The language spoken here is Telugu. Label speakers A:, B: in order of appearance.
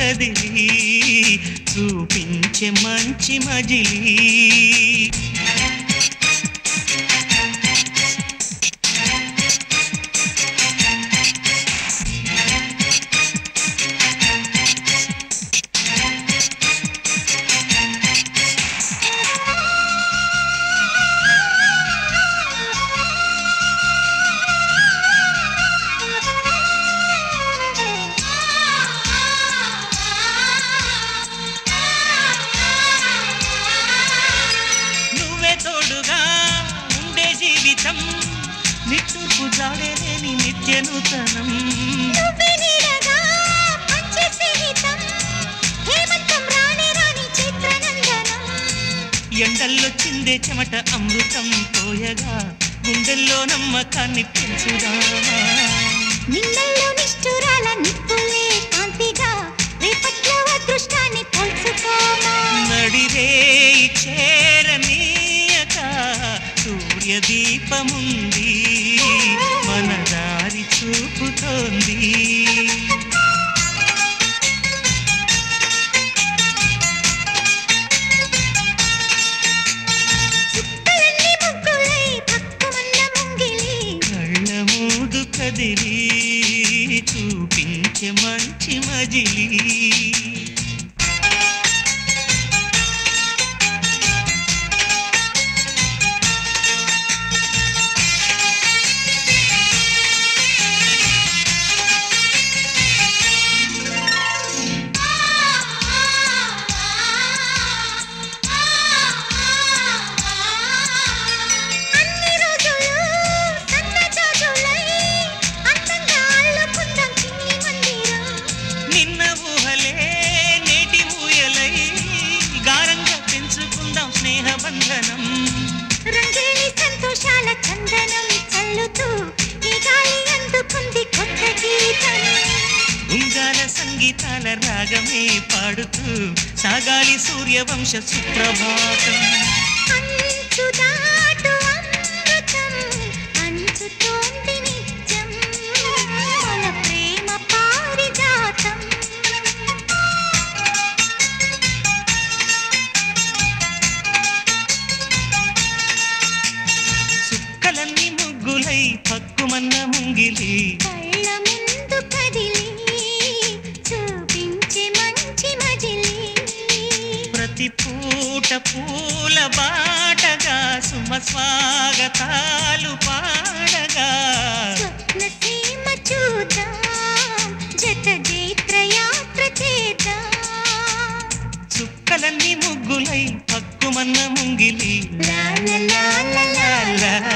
A: కదిలి చూపించే మంచి మజిలీ నిట్టూర్పు జాడేలేని నిత్య నూతనం ఎండల్లో చిందే చెమట అమృతం పోయగా గుండెల్లో నమ్మకాన్ని పెంచుదామా
B: నిన్నల్లో నిష్ఠురాల నిప్పులే కాంతిగా రేపట్లో అదృష్టాన్ని పంచుకోమా
A: నడిరే చేరనీయక సూర్యదీపముంది మన దారి చూపుతోంది కళ్ళ మూదు కదిలి చూపించే మంచి మజిలీ స్నేహబంధనం
B: రంగేలి సంతోషాల చందనం చల్లుతూ ఈ గాలి అందుకుంది కొత్త గీతం
A: ఉంగాల సంగీతాల రాగమే పాడుతూ సాగాలి సూర్యవంశ సుప్రభాతం
B: అంచు దాటు అమృతం అంచుతోంది నిత్యం మన ప్రేమ పారిజాతం
A: చుక్కలన్నీ ముగ్గులై పక్కుమన్న ముంగిలి
B: కళ్ళ ముందు కదిలి చూపించే మంచి మజిలీ
A: ప్రతి పూట పూల బాటగా సుమ స్వాగతాలు పాడగా
B: స్వప్న సీమ చూద్దాం జత జైత్ర యాత్ర చేద్దాం
A: చుక్కలన్నీ ముగ్గులై పక్కుమన్న ముంగిలి
B: లా లా లా లా లా.